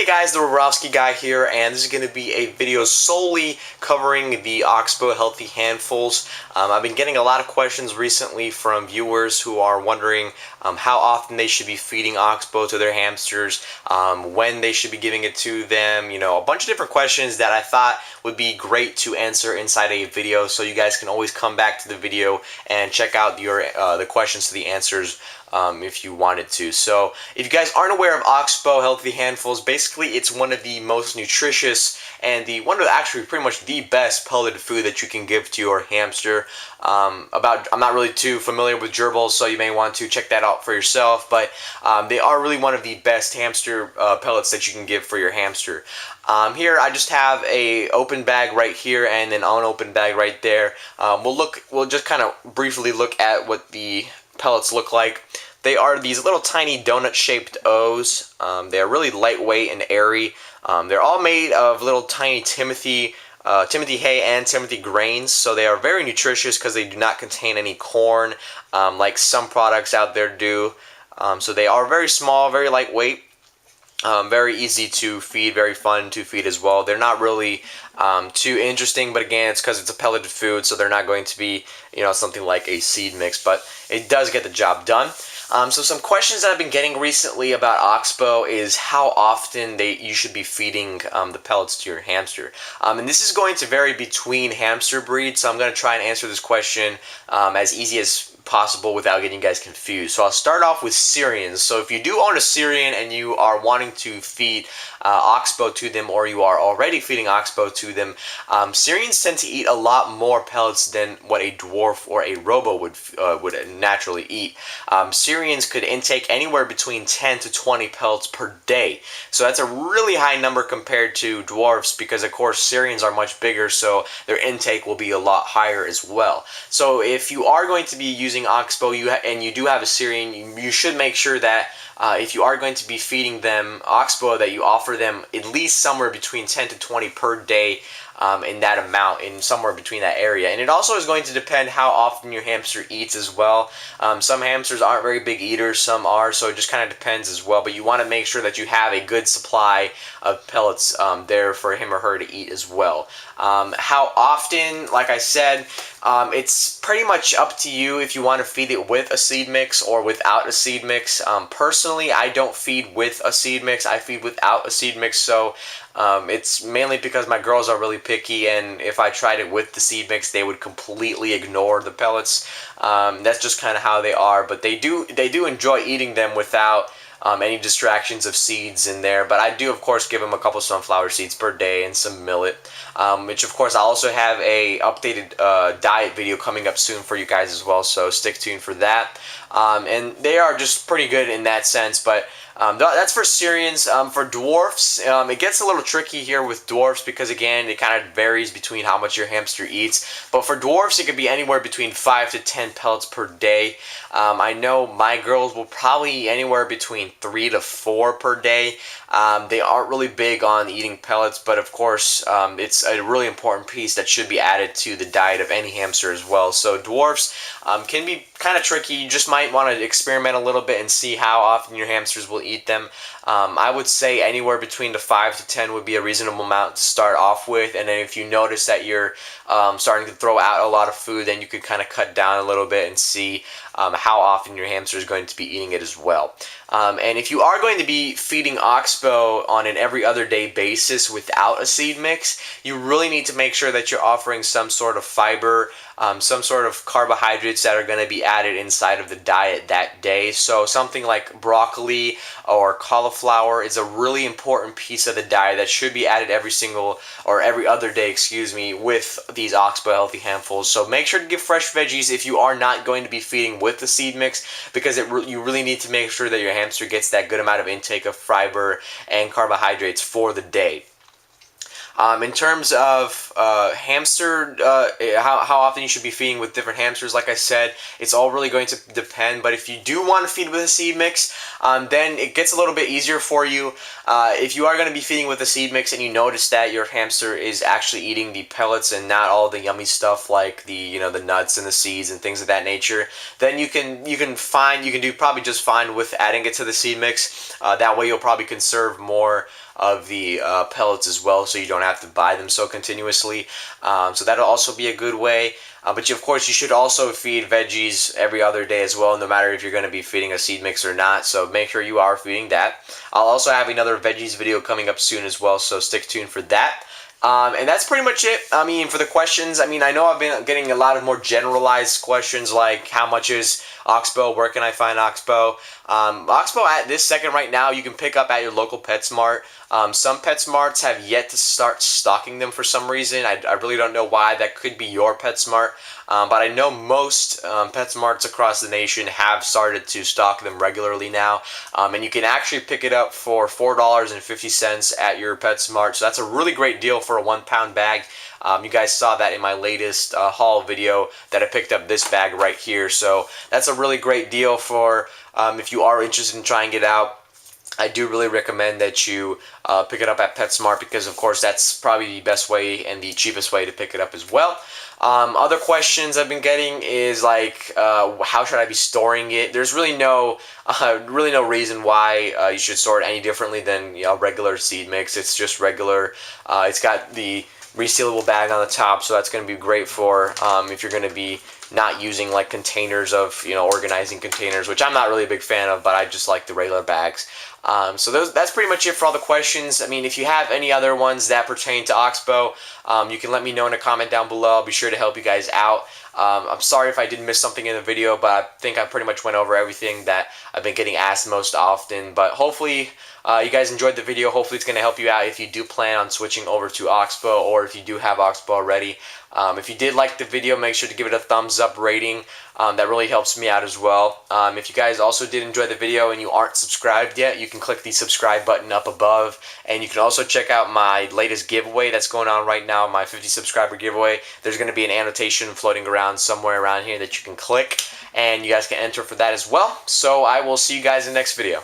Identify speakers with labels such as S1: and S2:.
S1: Hey guys, the Robrowski guy here, and this is going to be a video solely covering the Oxbow Healthy Handfuls. I've been getting a lot of questions recently from viewers who are wondering how often they should be feeding Oxbow to their hamsters, when they should be giving it to them, a bunch of different questions that I thought would be great to answer inside a video, so you guys can always come back to the video and check out the questions to the answers if you wanted to. So if you guys aren't aware of Oxbow Healthy Handfuls, basically it's one of the most nutritious and one of actually pretty much the best pelleted food that you can give to your hamster. I'm not really too familiar with gerbils, so you may want to check that out for yourself, but they are really one of the best hamster pellets that you can give for your hamster. Here I just have a open bag right here and an unopened bag right there. We'll just kind of briefly look at what the pellets look like. They are these little tiny donut-shaped O's. They are really lightweight and airy. They're all made of little tiny Timothy hay and Timothy grains, so they are very nutritious because they do not contain any corn like some products out there do. So they are very small, very lightweight, very easy to feed, very fun to feed as well. They're not really too interesting, but again, it's because it's a pelleted food, so they're not going to be, something like a seed mix, but it does get the job done. So some questions that I've been getting recently about Oxbow is how often you should be feeding the pellets to your hamster. And this is going to vary between hamster breeds, so I'm going to try and answer this question as easy as possible without getting you guys confused. So I'll start off with Syrians. So if you do own a Syrian and you are wanting to feed Oxbow to them, or you are already feeding Oxbow to them, Syrians tend to eat a lot more pellets than what a dwarf or a robo would naturally eat. Syrians could intake anywhere between 10 to 20 pellets per day. So that's a really high number compared to dwarfs, because of course Syrians are much bigger, so their intake will be a lot higher as well. So if you are going to be using Oxbow and you do have a Syrian, you should make sure that if you are going to be feeding them Oxbow, that you offer them at least somewhere between 10 to 20 per day, in that amount, in somewhere between that area. And it also is going to depend how often your hamster eats as well. Some hamsters aren't very big eaters, some are, so it just kind of depends as well. But you want to make sure that you have a good supply of pellets there for him or her to eat as well. How often, like I said, it's pretty much up to you if you want to feed it with a seed mix or without a seed mix. Personally, I don't feed with a seed mix. I feed without a seed mix, so it's mainly because my girls are really picky, and if I tried it with the seed mix, they would completely ignore the pellets. That's just kind of how they are, but they do enjoy eating them without any distractions of seeds in there. But I do, of course, give them a couple sunflower seeds per day and some millet, which of course I also have a updated diet video coming up soon for you guys as well, so stick tuned for that. And they are just pretty good in that sense, but that's for Syrians. For dwarfs, it gets a little tricky here with dwarfs, because again, it kind of varies between how much your hamster eats. But for dwarfs, it could be anywhere between 5 to 10 pellets per day. I know my girls will probably eat anywhere between 3 to 4 per day. They aren't really big on eating pellets, but of course, it's a really important piece that should be added to the diet of any hamster as well. So dwarfs can be kind of tricky. You just might want to experiment a little bit and see how often your hamsters will eat them. I would say anywhere between the 5 to 10 would be a reasonable amount to start off with, and then if you notice that you're starting to throw out a lot of food, then you could kind of cut down a little bit and see how often your hamster is going to be eating it as well. And if you are going to be feeding Oxbow on an every other day basis without a seed mix, you really need to make sure that you're offering some sort of fiber, some sort of carbohydrates that are going to be added inside of the diet that day. So something like broccoli or cauliflower is a really important piece of the diet that should be added every other day, with these Oxbow Healthy Handfuls. So make sure to give fresh veggies if you are not going to be feeding with the seed mix, because you really need to make sure that your hamster gets that good amount of intake of fiber and carbohydrates for the day. In terms of hamster, how often you should be feeding with different hamsters, like I said, it's all really going to depend. But if you do want to feed with a seed mix, then it gets a little bit easier for you. If you are going to be feeding with a seed mix and you notice that your hamster is actually eating the pellets and not all the yummy stuff like the nuts and the seeds and things of that nature, then you can do probably just fine with adding it to the seed mix. That way you'll probably conserve more of the pellets as well, so you don't have to buy them so continuously. So that'll also be a good way. But of course, you should also feed veggies every other day as well, no matter if you're going to be feeding a seed mix or not. So make sure you are feeding that. I'll also have another veggies video coming up soon as well, so stick tuned for that. And that's pretty much it. I mean, for the questions, I know I've been getting a lot of more generalized questions like how much is Oxbow, where can I find Oxbow? Oxbow at this second right now you can pick up at your local PetSmart. Some PetSmarts have yet to start stocking them for some reason. I really don't know why. That could be your PetSmart. But I know most PetSmarts across the nation have started to stock them regularly now. And you can actually pick it up for $4.50 at your PetSmart. So that's a really great deal for a 1-pound bag. You guys saw that in my latest haul video that I picked up this bag right here. So that's a really great deal for if you are interested in trying it out. I do really recommend that you pick it up at PetSmart because, of course, that's probably the best way and the cheapest way to pick it up as well. Other questions I've been getting is like, how should I be storing it? There's really no reason why you should store it any differently than regular seed mix. It's just regular. It's got the resealable bag on the top, so that's going to be great for if you're going to be not using like containers of organizing containers, which I'm not really a big fan of, but I just like the regular bags. So that's pretty much it for all the questions. I mean, if you have any other ones that pertain to Oxbow, you can let me know in a comment down below. I'll be sure to help you guys out. I'm sorry if I did miss something in the video, but I think I pretty much went over everything that I've been getting asked most often. But hopefully you guys enjoyed the video. Hopefully it's going to help you out if you do plan on switching over to Oxbow or if you do have Oxbow already. If you did like the video, make sure to give it a thumbs up rating. That really helps me out as well. If you guys also did enjoy the video and you aren't subscribed yet, you can click the subscribe button up above. And you can also check out my latest giveaway that's going on right now, my 50 subscriber giveaway. There's going to be an annotation floating around somewhere around here that you can click. And you guys can enter for that as well. So I will see you guys in the next video.